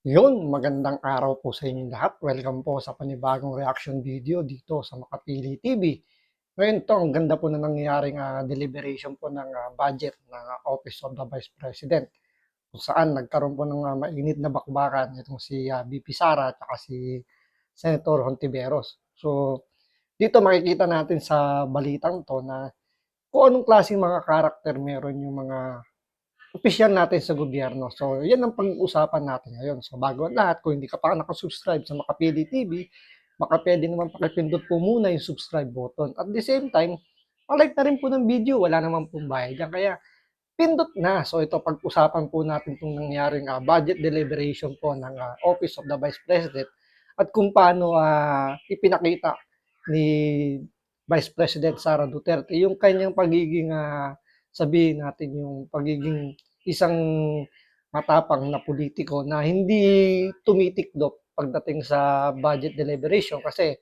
Magandang araw po sa inyong lahat. Welcome po sa panibagong reaction video dito sa Makapili TV. Ngayon ang ganda po na nangyayaring deliberation po ng budget ng Office of the Vice President, kung saan nagkaroon po ng mainit na bakbakan itong si VP Sara at si Senator Hontiveros. So, dito makikita natin sa balitang to na kung anong klaseng mga karakter meron yung mga opisyal natin sa gobyerno. So, yan ang pag-uusapan natin ngayon. So, bago ang lahat, kung hindi ka pa nakasubscribe sa Makapili TV, baka pwede naman pakipindot po muna yung subscribe button. At the same time, palike na rin po ng video, wala naman pong bayad yan. Kaya, pindot na. So, ito pag-usapan po natin itong nangyaring budget deliberation po ng Office of the Vice President at kung paano ipinakita ni Vice President Sara Duterte yung kanyang pagiging sabihin natin yung pagiging isang matapang na politiko na hindi tumitiklop pagdating sa budget deliberation kasi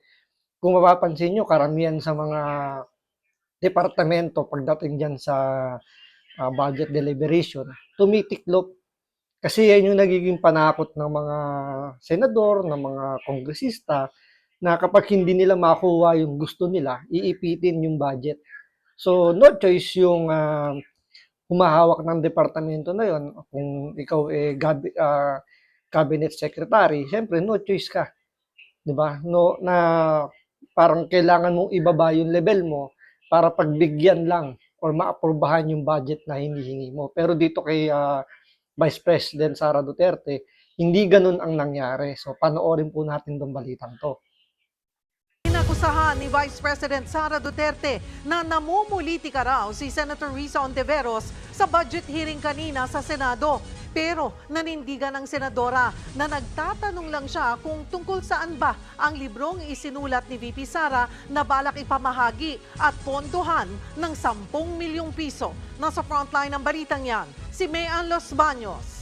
kung mapapansin nyo, karamihan sa mga departamento pagdating dyan sa budget deliberation, tumitiklop kasi yan yung nagiging panakot ng mga senador, ng mga kongresista na kapag hindi nila makuha yung gusto nila, iipitin yung budget. So, no choice yung humahawak ng departamento na yon. Kung ikaw cabinet secretary, syempre no choice ka, 'di ba? No, na parang kailangan mong ibaba yung level mo para pagbigyan lang or maaprubahan yung budget na hinihingi mo. Pero dito kay Vice President Sara Duterte, hindi ganun ang nangyari. So panoorin po natin tong balitang to. Inakusahan ni Vice President Sara Duterte na namumulitika raw si Senator Risa Hontiveros sa budget hearing kanina sa Senado. Pero nanindigan ng senadora na nagtatanong lang siya kung tungkol saan ba ang librong isinulat ni VP Sara na balak ipamahagi at pondohan ng 10 milyong piso. Nasa frontline ng balitang yan, si Mayan Los Baños.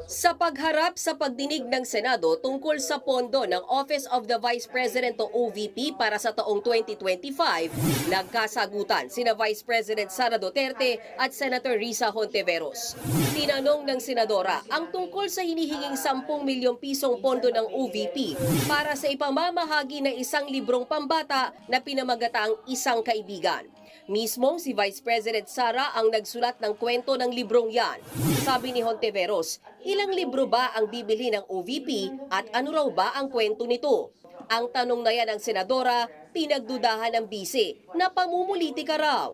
Sa pagharap sa pagdinig ng Senado tungkol sa pondo ng Office of the Vice President o OVP para sa taong 2025, nagkasagutan sina Vice President Sara Duterte at Senator Risa Hontiveros. Tinanong ng senadora ang tungkol sa hinihinging 10 milyong pisong pondo ng OVP para sa ipamamahagi ng isang librong pambata na pinamagataang Isang Kaibigan. Mismong si Vice President Sara ang nagsulat ng kwento ng librong yan. Sabi ni Hontiveros, ilang libro ba ang bibili ng OVP at ano raw ba ang kwento nito? Ang tanong na yan ng senadora, pinagdudahan ng bise na pamumulitika raw.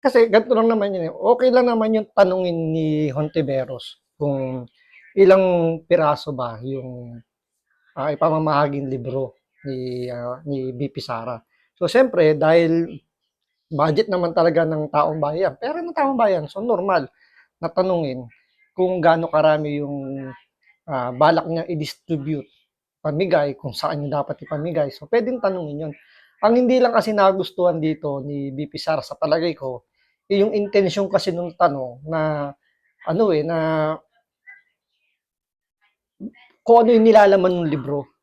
Kasi ganito lang naman yun. Okay lang naman yung tanungin ni Hontiveros kung ilang piraso ba yung ipamamahaging libro ni VP Sara. So, siyempre, dahil budget naman talaga ng taong bayan, pera ng taong bayan, so normal na tanungin kung gaano karami yung balak niya i-distribute, pamigay, kung saan niya dapat ipamigay. So, pwedeng tanungin yun. Ang hindi lang kasi nagustuhan dito ni VP Sara sa palagay ko, yung intensyon kasi nung tanong na na kung ano yung nilalaman ng libro.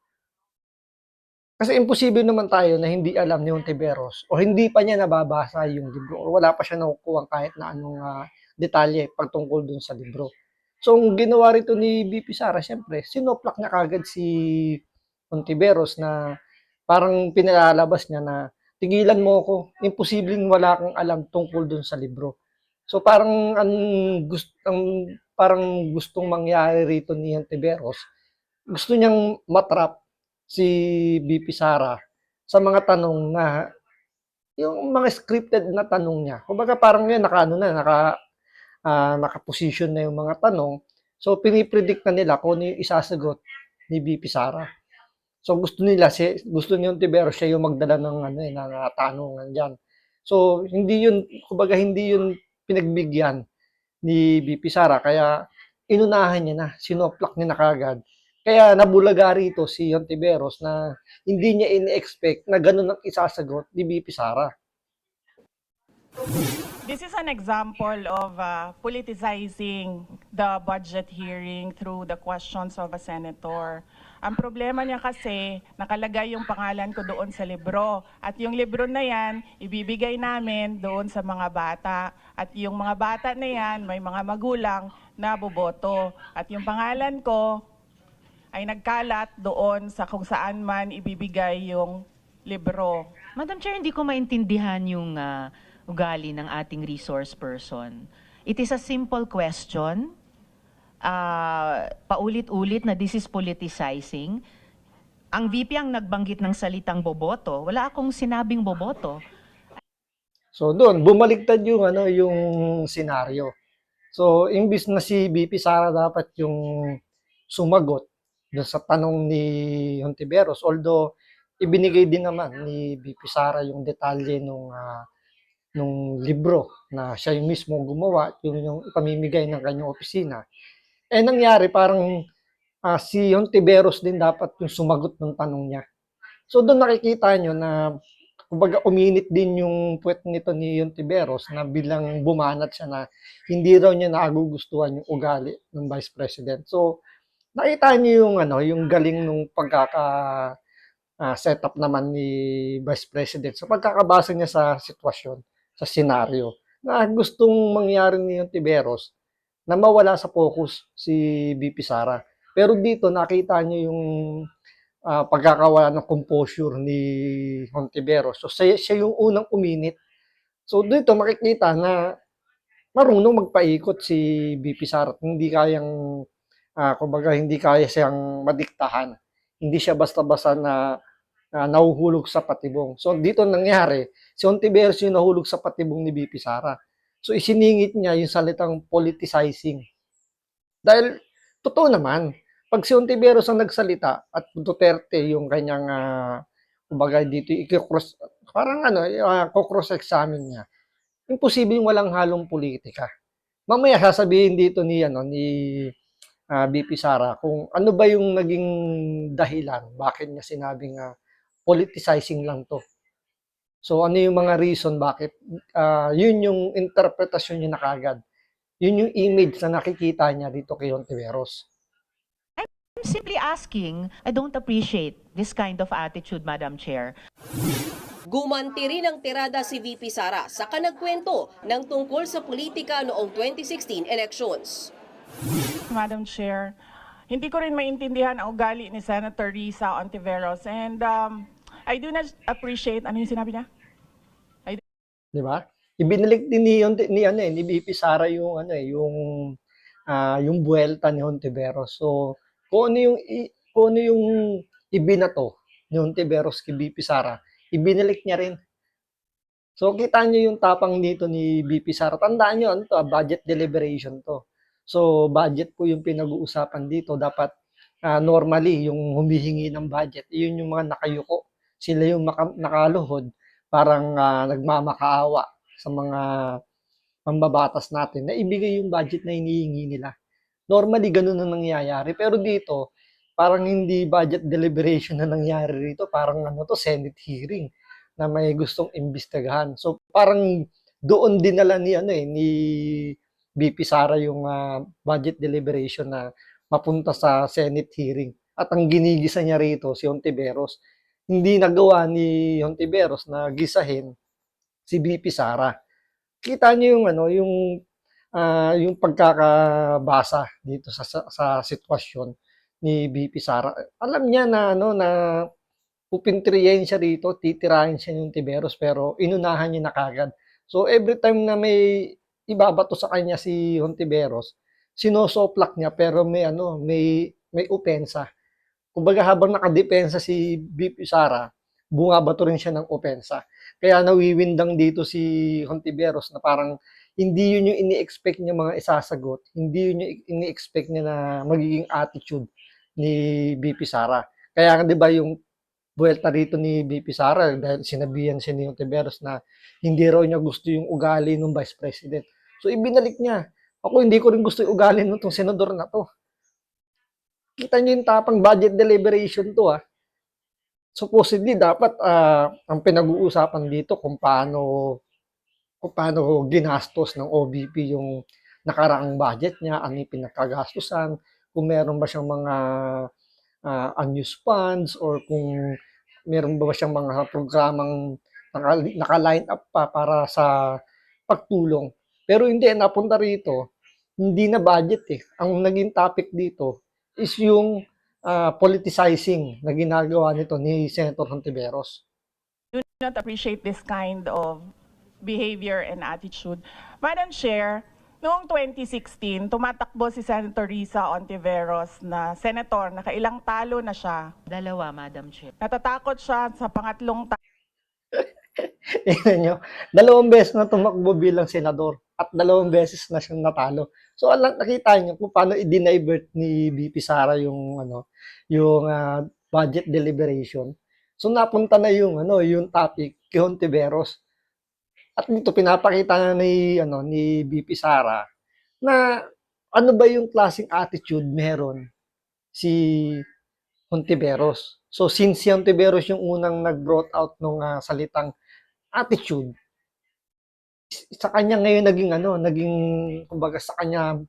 Kasi imposible naman tayo na hindi alam ni Hontiveros o hindi pa niya nababasa yung libro o wala pa siya nakukuha kahit na anong detalye pagtungkol dun sa libro. So, ang ginawa rito ni BP Sara, siyempre, sinoplak niya kagad si Hontiveros na parang pinalalabas niya na tigilan mo ako, imposibleng wala kang alam tungkol dun sa libro. So, parang gustong mangyari rito ni Hontiveros, gusto niyang matrap si BP Sara sa mga tanong na yung mga scripted na tanong niya. Kumbaga parang yan naka-position na yung mga tanong. So pinipredict na nila kung ano yung isasagot ni BP Sara. So gusto ni Ontiveros siya yung magdala ng ng tanungan diyan. So hindi yun pinagbigyan ni BP Sara kaya inunahan niya na, sinoplak niya na kagad. Kaya nabulaga rito si Hontiveros na hindi niya ini-expect na ganun ang isasagot ni BP Sara. This is an example of politicizing the budget hearing through the questions of a senator. Ang problema niya kasi, nakalagay yung pangalan ko doon sa libro. At yung libro na yan, ibibigay namin doon sa mga bata. At yung mga bata na yan, may mga magulang na boboto. At yung pangalan ko ay nagkalat doon sa kung saan man ibibigay yung libro. Madam Chair, hindi ko maintindihan yung ugali ng ating resource person. It is a simple question. Paulit-ulit na this is politicizing. Ang VP ang nagbanggit ng salitang boboto. Wala akong sinabing boboto. So doon, bumaliktad yung yung senaryo. So imbis na si BP Sara dapat yung sumagot doon sa tanong ni Hontiveros, although ibinigay din naman ni BP Sara yung detalye nung libro na siya yung mismo gumawa, yung ipamimigay ng kanyang opisina. Nangyari parang si Hontiveros din dapat yung sumagot ng tanong niya. So doon nakikita nyo na kumbaga uminit din yung puwet nito ni Hontiveros na bilang bumanat siya na hindi raw niya nagugustuhan yung ugali ng Vice President. So nakita niyo yung yung galing nung setup naman ni Vice President sa pagkakabasa niya sa sitwasyon, sa senaryo na gustong mangyari ni Hontiveros na mawala sa focus si BP Sara. Pero dito nakita niyo yung pagkakawala ng composure ni Hontiveros. So siya yung unang uminit. So dito makikita na marunong magpaikot si BP Sara. Hindi kayang kumbaga hindi kaya siyang madiktahan. Hindi siya basta-basta na nahuhulog sa patibong. So dito nangyari, si Hontiveros yung nahulog sa patibong ni BP Sara. So isiningit niya yung salitang politicizing. Dahil totoo naman, pag si Hontiveros ang nagsalita at Duterte yung kanyang kumbaga dito i-cross parang ko-cross-examine niya. Imposibleng walang halong politika. Mamaya sasabihin dito ni BP Sara kung ano ba yung naging dahilan bakit niya sinabing politicizing lang to. So ano yung mga reason bakit yun yung interpretasyon niya na kagad. Yun yung image na nakikita niya dito kay Hontiveros. I'm simply asking, I don't appreciate this kind of attitude, Madam Chair. Gumanti rin ang tirada si VP Sara sa kanagkwento ng tungkol sa politika noong 2016 elections. Madam Chair, hindi ko rin maintindihan ang ugali ni Senator Risa Hontiveros, and I do not appreciate, ano yung sinabi niya? Di ba? Ibinalik din ni BP Sara yung yung buwelta ni Hontiveros. So kung ano yung ibinato ni Hontiveros kay BP Sara, ibinalik niya rin. So kita niyo yung tapang dito ni BP Sara. Tandaan niyo budget deliberation to. So budget po yung pinag-uusapan dito. Dapat normally yung humihingi ng budget, yun yung mga nakayuko. Sila yung nakaluhod, parang nagmamakaawa sa mga mambabatas natin na ibigay yung budget na hinihingi nila. Normally, ganun ang nangyayari. Pero dito, parang hindi budget deliberation na nangyari rito. Parang Senate hearing na may gustong imbestigahan. So, parang doon dinala ni BP Sara yung budget deliberation na mapunta sa Senate hearing. At ang ginigisa niya rito, si Hontiveros. Hindi nagawa ni Hontiveros na gisahin si BP Sara. Kita niyo yung pagkakabasa dito sa sitwasyon ni BP Sara. Alam niya na pupintriyahin siya rito, titirahin siya ng Hontiveros, pero inunahan niya na kagad. So every time na may ibabato sa kanya si Hontiveros, sinosoplak niya pero may opensa. Kumbaga habang nakadepensa si BP Sara, bumabato rin siya ng opensa. Kaya nawiwindang dito si Hontiveros na parang hindi yun yung ini-expect niya mga isasagot, hindi yun yung ini-expect niya na magiging attitude ni BP Sara. Kaya 'di ba yung buwelta rito ni BP Sara dahil sinabihan siya ni Hontiveros na hindi raw niya gusto yung ugali ng Vice President. So ibinalik niya. Ako hindi ko rin gusto yung ugali ng tong senador na to. Kita niyo yung tapang budget deliberation to Supposedly dapat ang pinag-uusapan dito kung paano ginastos ng OVP yung nakaraang budget niya, ano yung pinagkagastusan, kung meron ba siyang mga unused funds or kung meron ba siyang mga programang naka-line up pa para sa pagtulong. Pero hindi, napunta rito, hindi na budget eh. Ang naging topic dito is yung politicizing na ginagawa nito ni Senator Hontiveros. Do not appreciate this kind of behavior and attitude. Madam Chair, noong 2016, tumatakbo si Senator Risa Hontiveros na senator, nakailang talo na siya. Dalawa, Madam Chair. Natatakot siya sa pangatlong Tingnan nyo, 2 beses na tumakbo bilang senador at 2 beses na siyang natalo. So nakita niyo kung paano i-divert ni VP Sara yung yung budget deliberation. So napunta na yung topic kay Hontiveros. At dito pinapakita na ni VP Sara na ano ba yung klaseng attitude meron si Hontiveros. So since si Hontiveros yung unang nag-brought out nung salitang attitude, sa kanya ngayon naging kumbaga sa kanya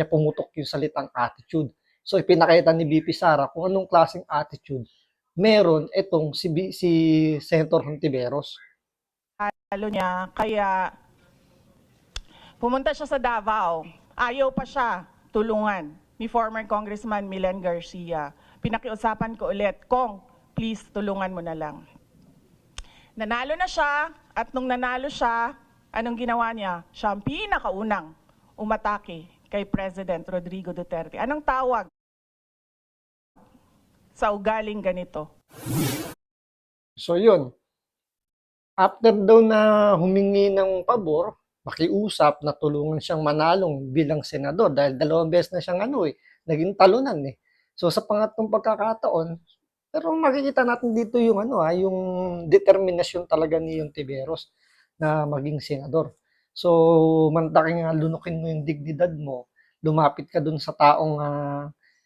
pumutok yung salitang attitude. So ipinakita ni VP Sara kung anong klaseng attitude meron itong si Senator Hontiveros. talo niya, kaya pumunta siya sa Davao. Ayaw pa siya tulungan ni former Congressman Milen Garcia. Pinakiusapan ko ulit, Kong, please tulungan mo na lang. Nanalo na siya, at nung nanalo siya, anong ginawa niya? Siya ang pinakaunang umatake kay President Rodrigo Duterte. Anong tawag sa ugaling ganito? So yun, after daw na humingi ng pabor, makiusap na tulungan siyang manalong bilang senador dahil 2 beses na siyang naging talunan eh. So sa pangatlong pagkakataon, pero makikita natin dito yung yung determinasyon talaga ni Hontiveros na maging senador. So mantaking lunukin mo yung dignidad mo, lumapit ka dun sa taong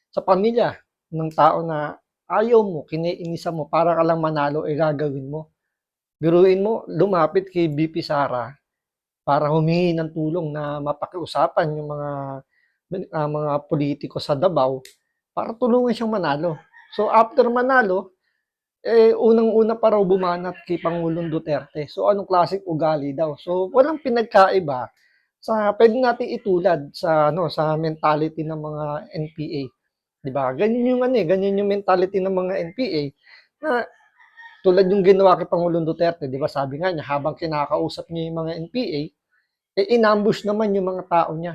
sa pamilya ng tao na ayaw mo, kiniinisa mo para ka lang manalo, gagawin mo. Biruin mo, lumapit kay VP Sara para humingi ng tulong na mapakiusapan yung mga politiko sa Davao para tulungan siyang manalo. So after manalo, unang-una pa raw bumanat kay Pangulong Duterte. So anong klaseng ugali daw? So walang pinagkaiba sa pwede nating itulad sa mentality ng mga NPA. 'Di ba? Ganyan yung mentality ng mga NPA na tulad yung ginawa kay Pangulong Duterte, 'di ba? Sabi nga niya habang kinakausap niya yung mga NPA, inambush naman yung mga tao niya.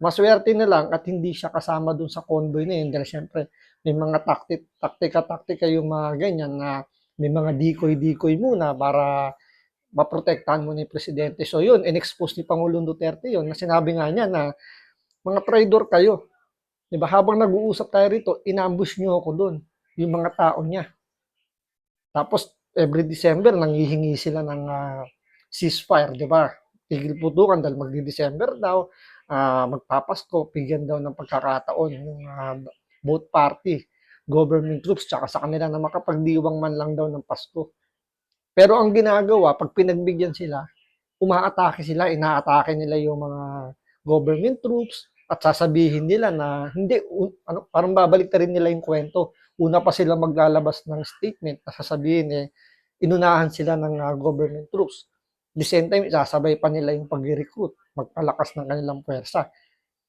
Maswerte na lang at hindi siya kasama dun sa convoy na yun dahil syempre may mga taktika yung mga ganyan na may mga decoy muna para maprotektahan mo ni Presidente. So yun, in-expose ni Pangulong Duterte yun na sinabi nga niya na mga traitor kayo. Diba? Habang nag-uusap tayo rito, inambush niyo ako dun, yung mga tao niya. Tapos every December, nanghihingi sila ng ceasefire, di ba? Tigil putukan dahil magdi-December daw, magpapasko, bigyan daw ng pagkakataon yung both party, government troops, tsaka sa kanila na makapagdiwang man lang daw ng Pasko. Pero ang ginagawa, pag pinagbigyan sila, umaatake sila, inaatake nila yung mga government troops, at sasabihin nila na hindi, parang babalik rin nila yung kwento. Una pa sila maglalabas ng statement na sasabihin inunahan sila ng government troops. At the same time, isasabay pa nila yung pag-recruit, magpalakas ng kanilang puwersa.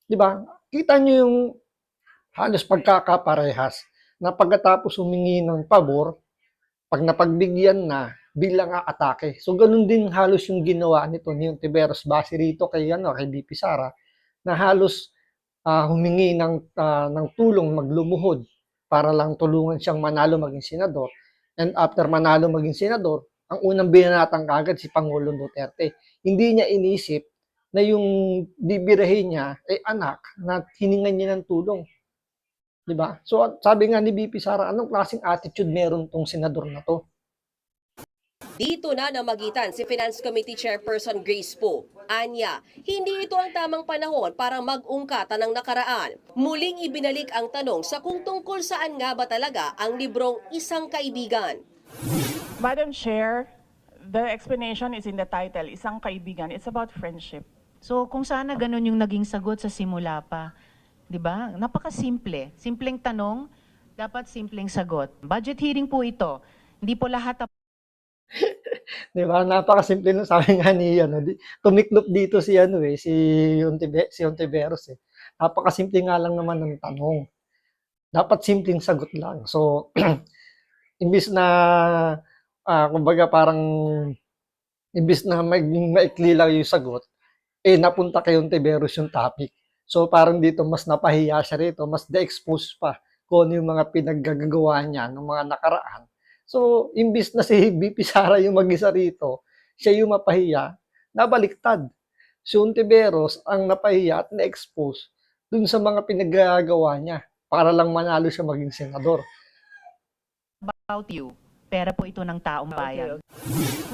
Di ba? Kita nyo yung halos pagkakaparehas na pagkatapos humingi ng pabor, pag napagbigyan na, bilang atake. So, ganun din halos yung ginawa nito ni Hontiveros base rito kay VP Sara, na halos humingi ng tulong maglumuhod para lang tulungan siyang manalo maging senador. And after manalo maging senador, ang unang binanatang kagad si Pangulong Duterte. Hindi niya inisip na yung bibirahin niya ay anak na hiningan niya ng tulong. Diba? So sabi nga ni VP Sara, anong klaseng attitude meron tong senador na to? Dito na namagitan si Finance Committee Chairperson Grace Poe. Anya, hindi ito ang tamang panahon para mag-ungkatan ng nakaraan. Muling ibinalik ang tanong sa kung tungkol saan nga ba talaga ang librong Isang Kaibigan. Madam Chair, the explanation is in the title, Isang Kaibigan. It's about friendship. So kung sana ganun yung naging sagot sa simula pa, 'di ba? Napakasimple. Simpleng tanong, dapat simpleng sagot. Budget hearing po ito. Hindi po lahat 'Di ba, napakasimple nung sabi nga ni ano, tumiklop dito si ano, si Ontiveros, eh. Napakasimple nga lang naman ng tanong. Dapat simpleng sagot lang. So, imbis na, kumbaga parang imbis na maging maikli lang yung sagot, napunta kay Ontiveros yung topic. So, parang dito mas napahiya siya rito, mas na-expose pa kung ano yung mga pinaggagawa niya nung mga nakaraan. So, imbis na si VP Sara yung mag-isa rito, siya yung mapahiya, nabaliktad. Si Ontiveros ang napahiya at na-expose dun sa mga pinaggagawa niya para lang manalo siya maging senador. About you, pera po ito ng taong bayan.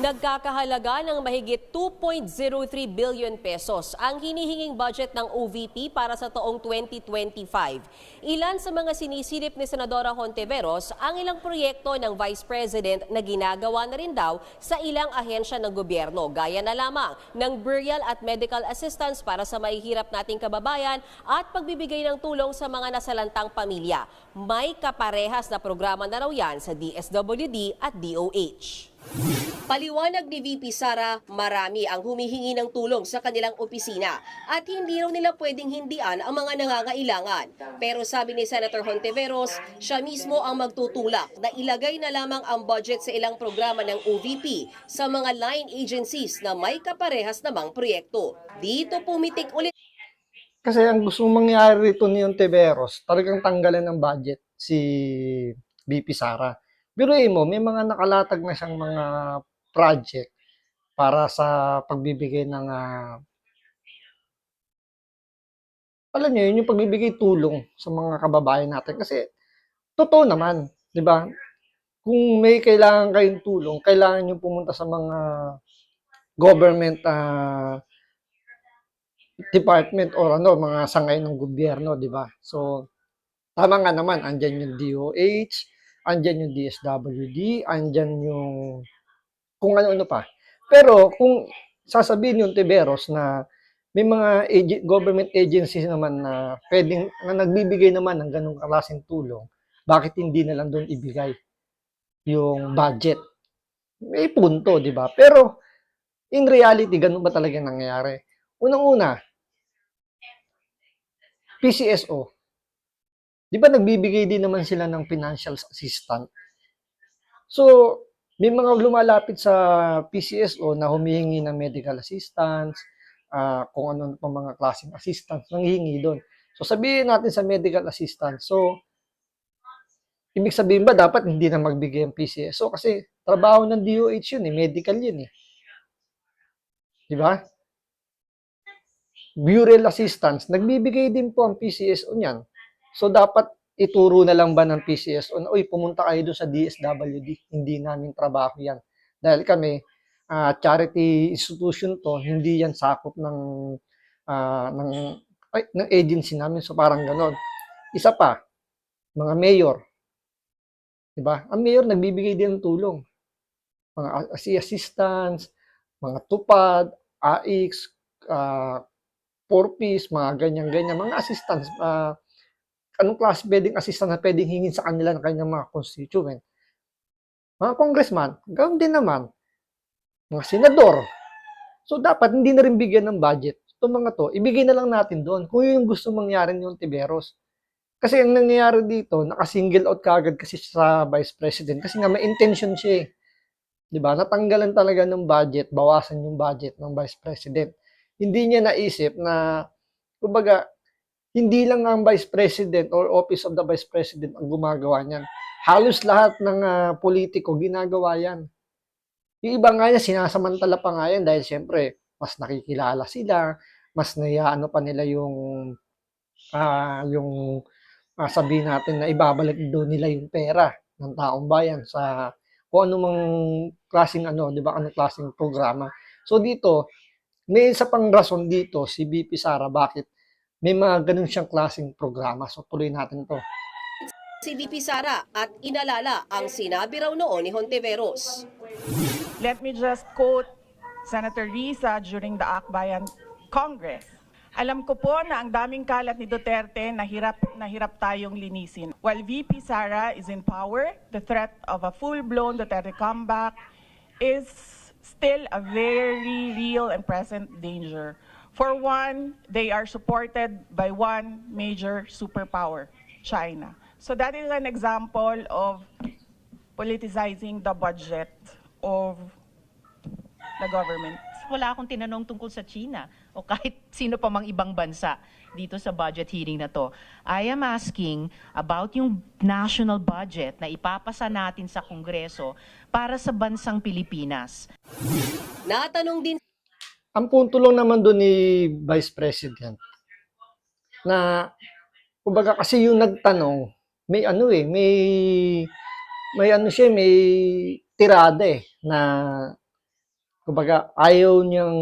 Nagkakahalaga ng mahigit 2.03 billion pesos ang hinihinging budget ng OVP para sa taong 2025. Ilan sa mga sinisilip ni Senadora Hontiveros ang ilang proyekto ng Vice President na ginagawa na rin daw sa ilang ahensya ng gobyerno, gaya na lamang ng burial at medical assistance para sa mahihirap nating kababayan at pagbibigay ng tulong sa mga nasalantang pamilya. May kaparehas na programa na raw yan sa DSWD at DOH. Paliwanag ni VP Sara, marami ang humihingi ng tulong sa kanilang opisina at hindi raw nila pwedeng hindian ang mga nangangailangan. Pero sabi ni Senator Hontiveros, siya mismo ang magtutulak na ilagay na lamang ang budget sa ilang programa ng OVP sa mga line agencies na may kaparehas namang proyekto. Dito pumitik ulit. Kasi ang gustong mangyari rito ni Ontiveros, talagang tanggalan ng budget si VP Sara. Biruin mo, may mga nakalatag na siyang mga project para sa pagbibigay ng, alam niyo yun, yung pagbibigay tulong sa mga kababayan natin. Kasi, totoo naman, di ba? Kung may kailangan kayong tulong, kailangan nyo pumunta sa mga government department or ano, mga sangay ng gobyerno, di ba? So, tama nga naman, andyan yung DOH, andyan yung DSWD, andyan yung kung ano-ano pa. Pero kung sasabihin yung Tiberos na may mga government agencies naman na pwedeng na nagbibigay naman ng ganung klaseng tulong, bakit hindi na lang doon ibigay yung budget? May punto, di ba? Pero in reality, ganun ba talaga nangyayari? Unang-una, PCSO. Di ba nagbibigay din naman sila ng financial assistance? So, may mga lumalapit sa PCSO na humihingi ng medical assistance, kung ano pa mga klaseng assistance nanghihingi doon. So, sabihin natin sa medical assistance. So, ibig sabihin ba dapat hindi na magbigay ang PCSO? Kasi trabaho ng DOH yun, medical yun. Di ba? Burial assistance, nagbibigay din po ang PCSO niyan. So, dapat ituro na lang ba ng PCSO na, uy, pumunta kayo doon sa DSWD, hindi namin trabaho yan. Dahil kami, charity institution to, hindi yan sakop ng agency namin. So, parang ganon. Isa pa, mga mayor. Diba? Ang mayor, nagbibigay din ng tulong. Mga assistance, mga tupad, AIX, 4Ps, mga ganyan-ganyan, mga assistance, anong klase pwedeng assistance na pwedeng hingin sa kanila ng kanyang mga constituent. Mga congressman, ganoon din naman. Mga senador. So, dapat hindi na rin bigyan ng budget. Itong mga to, ibigay na lang natin doon. Kung yung gusto mangyari ni Ontiveros. Kasi ang nangyayari dito, naka-single out kagad kasi sa Vice President. Kasi nga may intention siya eh. Diba? Natanggalan talaga ng budget, bawasan yung budget ng Vice President. Hindi niya naisip na, kumbaga, hindi lang ang Vice President or Office of the Vice President ang gumagawa niyan. Halos lahat ng politiko ginagawa yan. Yung iba nga niya, sinasamantala pa nga yan dahil siyempre, mas nakikilala sila, mas nayaano pa nila yung sabihin natin na ibabalik doon nila yung pera ng taong bayan sa kung anumang klaseng di ba, anong klaseng programa. So dito, may isa pang rason dito si VP Sara bakit may mga ganun siyang klaseng programa. So tuloy natin to. Si VP Sara at inalala ang sinabi raw noon ni Hontiveros. Let me just quote Senator Risa during the Akbayan Congress. Alam ko po na ang daming kalat ni Duterte na hirap tayong linisin. While VP Sara is in power, the threat of a full-blown Duterte comeback is still a very real and present danger. For one, they are supported by one major superpower, China. So that is an example of politicizing the budget of the government. Wala akong tinanong tungkol sa China o kahit sino pa mang ibang bansa dito sa budget hearing na to. I am asking about yung national budget na ipapasa natin sa Kongreso para sa bansang Pilipinas. Natanong din Ang punto lang naman doon ni Vice President na kumbaga kasi yung nagtanong, may ano eh, may ano siya, may tirada eh na kumbaga ayaw niyang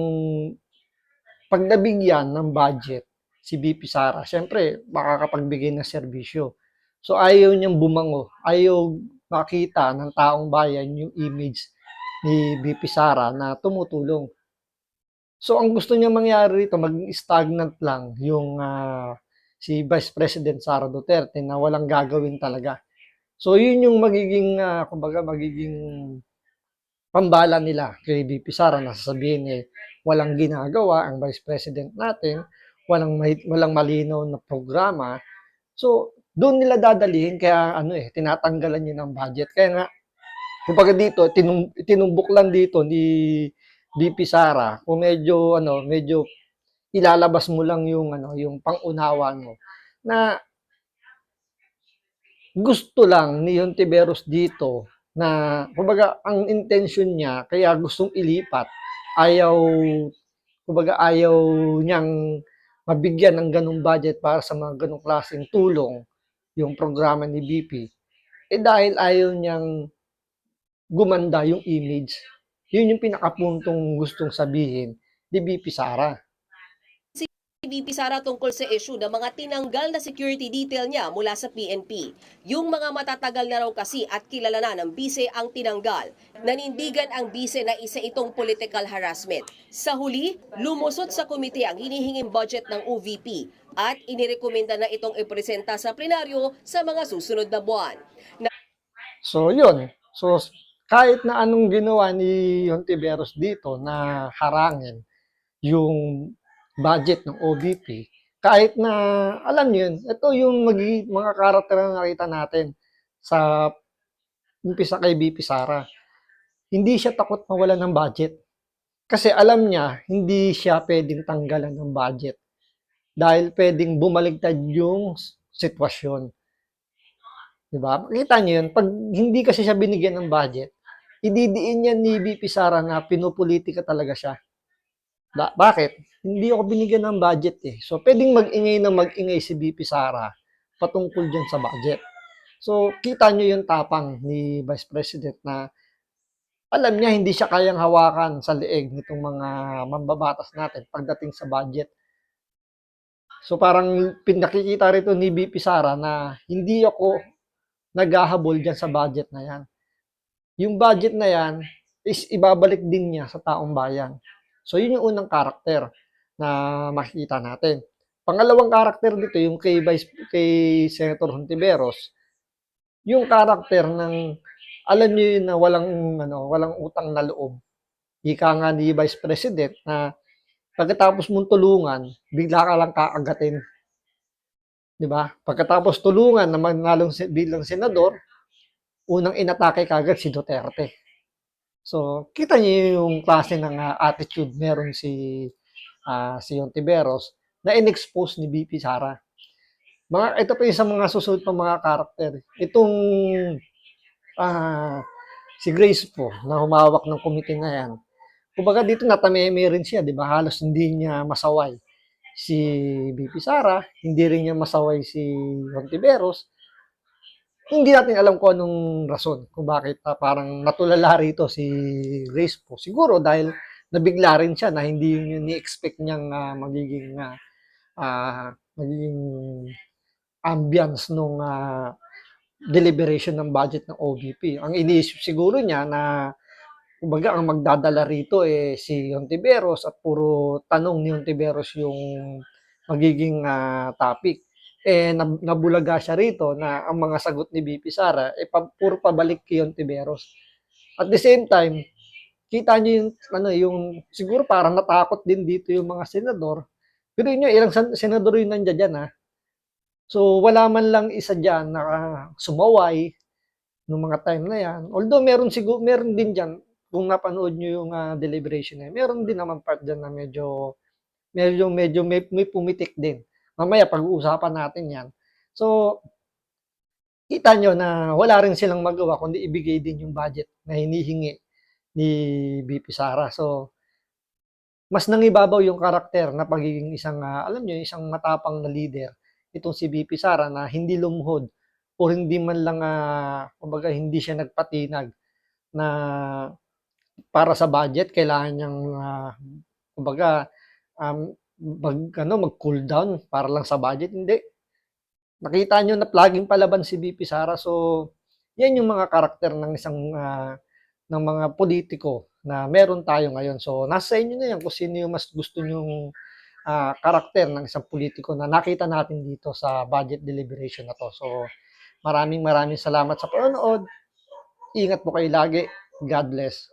pag nabigyan ng budget si VP Sara, syempre makakapagbigay ng serbisyo. So ayaw niyang bumango, ayaw makita ng taong bayan yung image ni VP Sara na tumutulong. So ang gusto niya mangyari rito, maging stagnant lang yung si Vice President Sara Duterte na walang gagawin talaga. So yun yung magiging kumbaga magiging pambala nila kay VP Sara na sasabihin walang ginagawa ang Vice President natin, walang malinaw na programa. So doon nila dadalhin kaya tinatanggalan niya ng budget. Kaya nga kumbaga dito tinumbok lang dito ni VP Sara kung medyo ilalabas mo lang yung pang-unawa mo na gusto lang ni Hontiveros dito na kumbaga ang intention niya kaya gustong ilipat ayaw niyang mabigyan ng ganung budget para sa mga ganung klaseng tulong yung programa ni BP dahil ayaw niyang gumanda yung image. Yun yung pinakapuntong gustong sabihin ni VP Sara. VP Sara tungkol sa issue ng mga tinanggal na security detail niya mula sa PNP. Yung mga matatagal na raw kasi at kilala na ng bise ang tinanggal. Nanindigan ang bise na isa itong political harassment. Sa huli, lumusot sa komite ang hinihinging budget ng OVP at inirekomenda na itong ipresenta sa plenaryo sa mga susunod na buwan. So yun. So kahit na anong ginawa ni Hontiveros dito na harangin yung budget ng OVP, kahit na, alam niyo yun, ito yung mga karakter na nakita natin sa umpisa kay VP Sara. Hindi siya takot mawalan ng budget. Kasi alam niya, hindi siya pwedeng tanggalan ng budget. Dahil pwedeng bumaligtad yung sitwasyon. Diba? Makita niyo yun, pag hindi kasi siya binigyan ng budget, ididiin niya ni VP Sara na pinupolitika talaga siya. Bakit? Hindi ako binigyan ng budget eh. So, pwedeng mag-ingay si VP Sara patungkol dyan sa budget. So, kita nyo yung tapang ni Vice President na alam niya hindi siya kayang hawakan sa leeg nitong mga mambabatas natin pagdating sa budget. So, parang pinakikita rito ni VP Sara na hindi ako naghahabol dyan sa budget na yan. Yung budget na yan is ibabalik din niya sa taong bayan. So, yun yung unang karakter na makikita natin. Pangalawang karakter dito, yung kay Senator Hontiveros, yung karakter ng, alam niyo yun na walang utang na loob. Ika nga ni Vice President na pagkatapos mong tulungan, bigla ka lang kakagatin. Di ba? Pagkatapos tulungan na manalong bilang senador, unang inatake kagad si Duterte. So, kita niyo yung klase ng attitude meron si Hontiveros na in-expose ni VP Sara. Ito pa yung sa mga susunod pa mga karakter. Itong si Grace po na humawak ng komite na yan. Kumbaga dito natameme rin siya, di ba? Halos hindi niya masaway si VP Sara, hindi rin niya masaway si Hontiveros. Hindi natin alam kung anong rason kung bakit parang natulala rito si Grace po. Siguro dahil nabigla rin siya na hindi yun ni-expect niyang magiging ambience nung deliberation ng budget ng OVP. Ang iniisip siguro niya na kumbaga ang magdadala rito si Hontiveros at puro tanong ni Hontiveros yung magiging topic. Nabulaga siya rito na ang mga sagot ni VP Sara puro pabalik kay Hontiveros. At the same time, kita niyo yung ano, yung siguro parang natakot din dito yung mga senador. Pero yun, ilang senador yung nandiyan diyan, ha. So wala man lang isa diyan na sumaway nung mga time na yan. Although meron din diyan kung napanood niyo yung deliberation na yun, meron din naman part diyan na medyo may pumitik din. Mamaya pag-uusapan natin 'yan. So kita nyo na wala rin silang magawa kundi ibigay din yung budget na hinihingi ni VP Sara. So, mas nangibabaw yung karakter na pagiging isang, alam nyo, isang matapang na leader. Itong si VP Sara na hindi lumuhod o hindi man lang, kumbaga hindi siya nagpatinag na para sa budget, kailangan niyang, kumbaga, mag-cool down para lang sa budget. Hindi. Nakita nyo na laging palaban si VP Sara. So, yan yung mga karakter ng ng mga politiko na meron tayo ngayon. So, nasa inyo na yan kung sino yung mas gusto nyong karakter ng isang politiko na nakita natin dito sa budget deliberation na to. So, maraming salamat sa panonood. Ingat po kayo lagi. God bless.